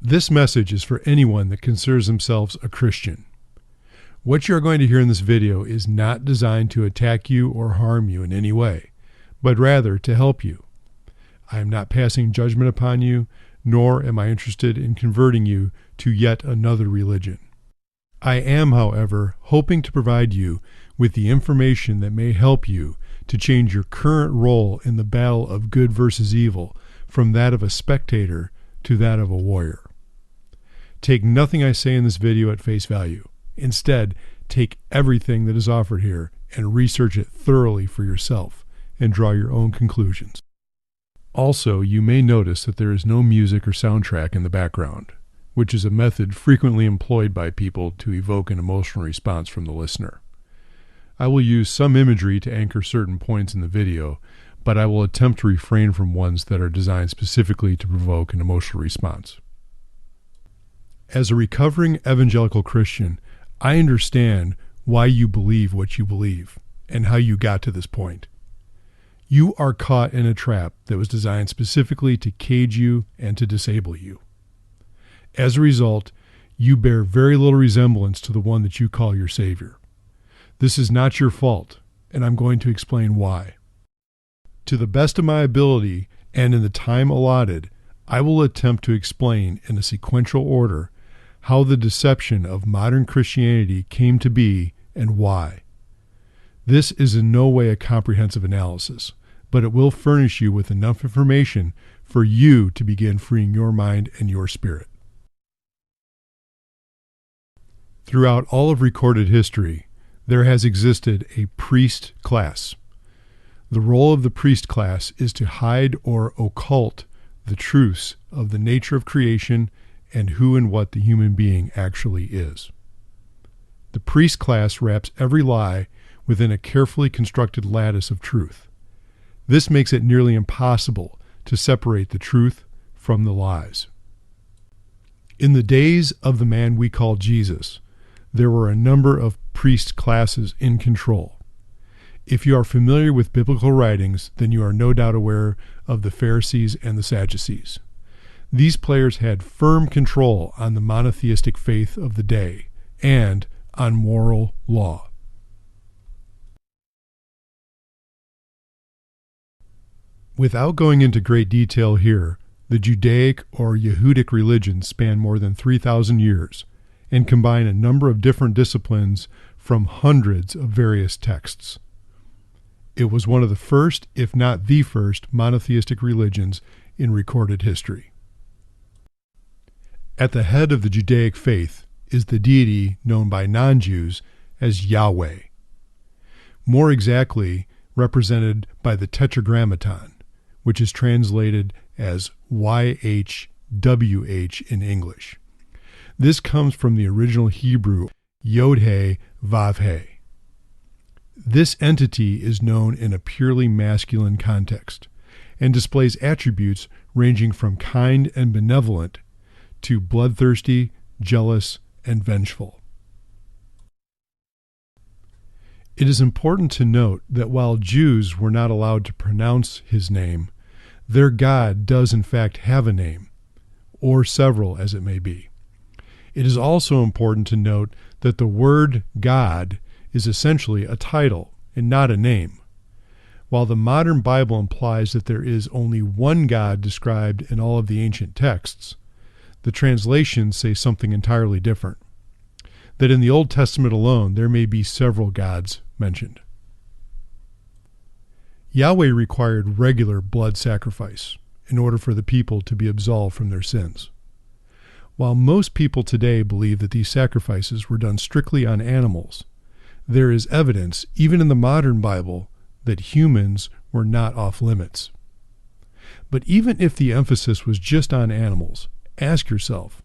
This message is for anyone that considers themselves a Christian. What you are going to hear in this video is not designed to attack you or harm you in any way, but rather to help you. I am not passing judgment upon you, nor am I interested in converting you to yet another religion. I am, however, hoping to provide you with the information that may help you to change your current role in the battle of good versus evil from that of a spectator to that of a warrior. Take nothing I say in this video at face value. Instead, take everything that is offered here and research it thoroughly for yourself and draw your own conclusions. Also, you may notice that there is no music or soundtrack in the background, which is a method frequently employed by people to evoke an emotional response from the listener. I will use some imagery to anchor certain points in the video, but I will attempt to refrain from ones that are designed specifically to provoke an emotional response. As a recovering evangelical Christian, I understand why you believe what you believe and how you got to this point. You are caught in a trap that was designed specifically to cage you and to disable you. As a result, you bear very little resemblance to the one that you call your Savior. This is not your fault, and I'm going to explain why. To the best of my ability and in the time allotted, I will attempt to explain in a sequential order how the deception of modern Christianity came to be and why. This is in no way a comprehensive analysis, but it will furnish you with enough information for you to begin freeing your mind and your spirit. Throughout all of recorded history, there has existed a priest class. The role of the priest class is to hide or occult the truths of the nature of creation and who and what the human being actually is. The priest class wraps every lie within a carefully constructed lattice of truth. This makes it nearly impossible to separate the truth from the lies. In the days of the man we call Jesus, there were a number of priest classes in control. If you are familiar with biblical writings, then you are no doubt aware of the Pharisees and the Sadducees. These players had firm control on the monotheistic faith of the day and on moral law. Without going into great detail here, the Judaic or Yehudic religions span more than 3,000 years and combine a number of different disciplines from hundreds of various texts. It was one of the first, if not the first, monotheistic religions in recorded history. At the head of the Judaic faith is the deity known by non-Jews as Yahweh, more exactly represented by the Tetragrammaton, which is translated as YHWH in English. This comes from the original Hebrew Yod-He Vav-He. This entity is known in a purely masculine context and displays attributes ranging from kind and benevolent to bloodthirsty, jealous, and vengeful. It is important to note that while Jews were not allowed to pronounce his name, their God does in fact have a name, or several as it may be. It is also important to note that the word God is essentially a title and not a name. While the modern Bible implies that there is only one God described in all of the ancient texts, the translations say something entirely different. That in the Old Testament alone there may be several gods mentioned. Yahweh required regular blood sacrifice in order for the people to be absolved from their sins. While most people today believe that these sacrifices were done strictly on animals, there is evidence, even in the modern Bible, that humans were not off limits. But even if the emphasis was just on animals, ask yourself,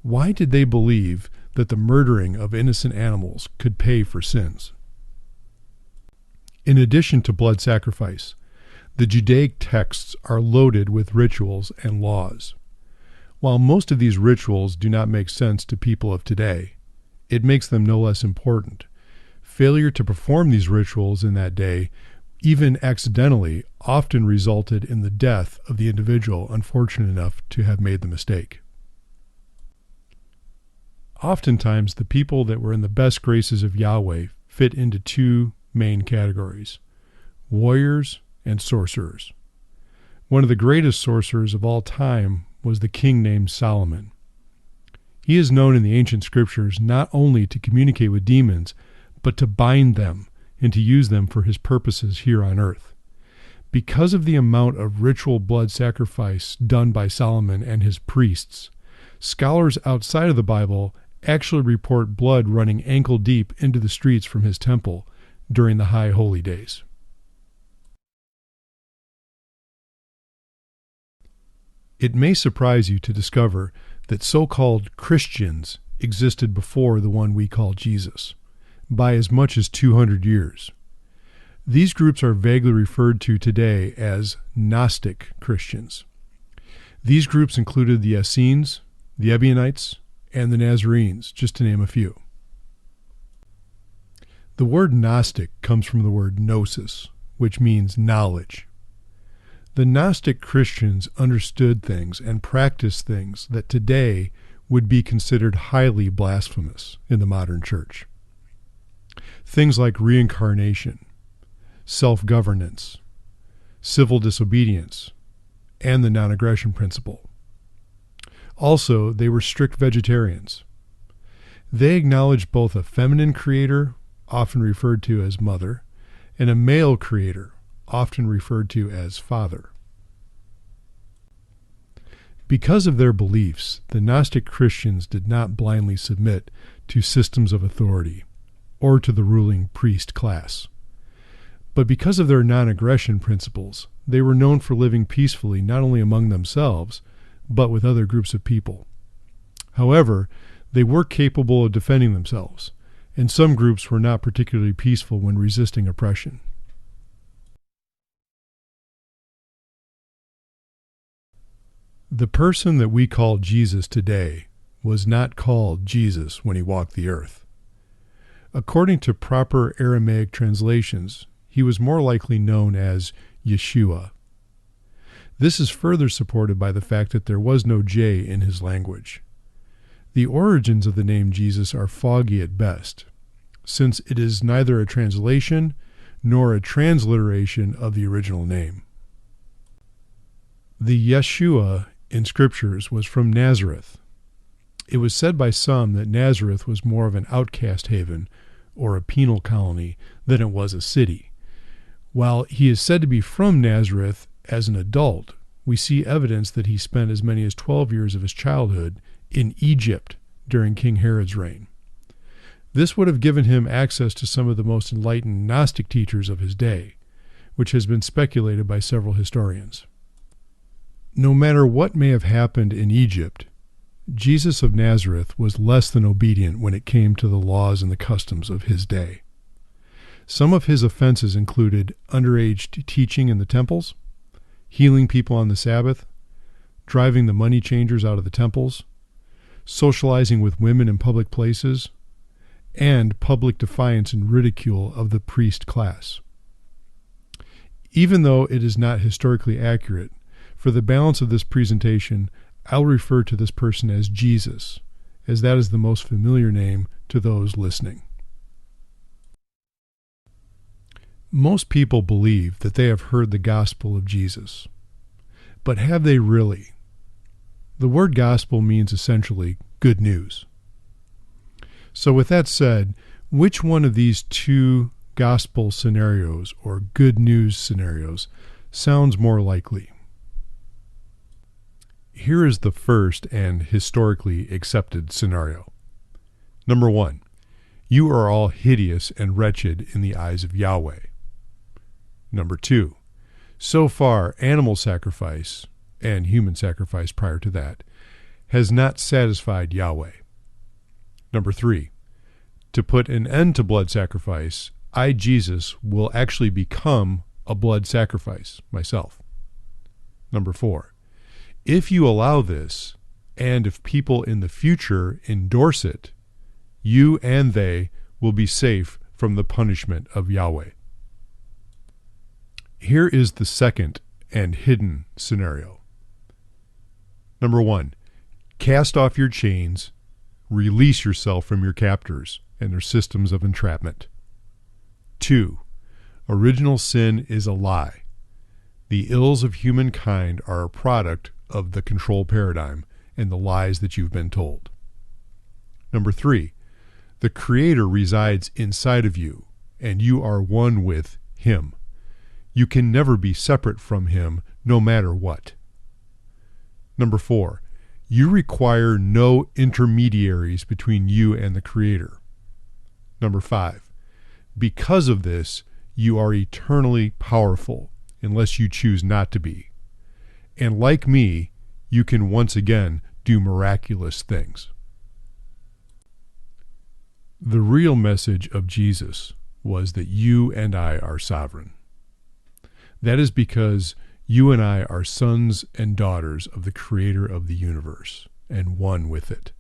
why did they believe that the murdering of innocent animals could pay for sins? In addition to blood sacrifice, the Judaic texts are loaded with rituals and laws. While most of these rituals do not make sense to people of today, it makes them no less important. Failure to perform these rituals in that day, even accidentally, often resulted in the death of the individual unfortunate enough to have made the mistake. Oftentimes, the people that were in the best graces of Yahweh fit into two main categories: warriors and sorcerers. One of the greatest sorcerers of all time was the king named Solomon. He is known in the ancient scriptures not only to communicate with demons, but to bind them and to use them for his purposes here on earth. Because of the amount of ritual blood sacrifice done by Solomon and his priests, scholars outside of the Bible actually report blood running ankle deep into the streets from his temple during the high holy days. It may surprise you to discover that so-called Christians existed before the one we call Jesus, by as much as 200 years. These groups are vaguely referred to today as Gnostic Christians. These groups included the Essenes, the Ebionites, and the Nazarenes, just to name a few. The word Gnostic comes from the word gnosis, which means knowledge. The Gnostic Christians understood things and practiced things that today would be considered highly blasphemous in the modern church. Things like reincarnation, self-governance, civil disobedience, and the non-aggression principle. Also, they were strict vegetarians. They acknowledged both a feminine creator, often referred to as mother, and a male creator, often referred to as father. Because of their beliefs, the Gnostic Christians did not blindly submit to systems of authority or to the ruling priest class. But because of their non-aggression principles, they were known for living peacefully not only among themselves, but with other groups of people. However, they were capable of defending themselves, and some groups were not particularly peaceful when resisting oppression. The person that we call Jesus today was not called Jesus when he walked the earth. According to proper Aramaic translations, he was more likely known as Yeshua. This is further supported by the fact that there was no J in his language. The origins of the name Jesus are foggy at best, since it is neither a translation nor a transliteration of the original name. The Yeshua in scriptures was from Nazareth. It was said by some that Nazareth was more of an outcast haven or a penal colony than it was a city. While he is said to be from Nazareth as an adult, we see evidence that he spent as many as 12 years of his childhood in Egypt during King Herod's reign. This would have given him access to some of the most enlightened Gnostic teachers of his day, which has been speculated by several historians. No matter what may have happened in Egypt, Jesus of Nazareth was less than obedient when it came to the laws and the customs of his day. Some of his offenses included underage teaching in the temples, healing people on the Sabbath, driving the money changers out of the temples, socializing with women in public places, and public defiance and ridicule of the priest class. Even though it is not historically accurate, for the balance of this presentation, I'll refer to this person as Jesus, as that is the most familiar name to those listening. Most people believe that they have heard the gospel of Jesus. But have they really? The word gospel means essentially good news. So with that said, which one of these two gospel scenarios or good news scenarios sounds more likely? Here is the first and historically accepted scenario. Number 1, you are all hideous and wretched in the eyes of Yahweh. Number 2, so far animal sacrifice, and human sacrifice prior to that, has not satisfied Yahweh. Number 3, to put an end to blood sacrifice, I, Jesus, will actually become a blood sacrifice myself. Number 4, if you allow this, and if people in the future endorse it, you and they will be safe from the punishment of Yahweh. Here is the second and hidden scenario. Number 1, cast off your chains, Release yourself from your captors and their systems of entrapment. 2. Original sin is a lie. The ills of humankind are a product of the control paradigm and the lies that you've been told. Number 3. The Creator resides inside of you, and you are one with Him. You can never be separate from Him, no matter what. Number 4. You require no intermediaries between you and the Creator. Number 5. Because of this, you are eternally powerful, unless you choose not to be. And like me, you can once again do miraculous things. The real message of Jesus was that you and I are sovereign. That is because you and I are sons and daughters of the Creator of the universe, and one with it.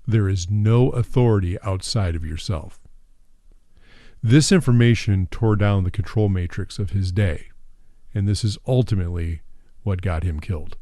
There is no authority outside of yourself. This information tore down the control matrix of his day, and this is ultimately what got him killed.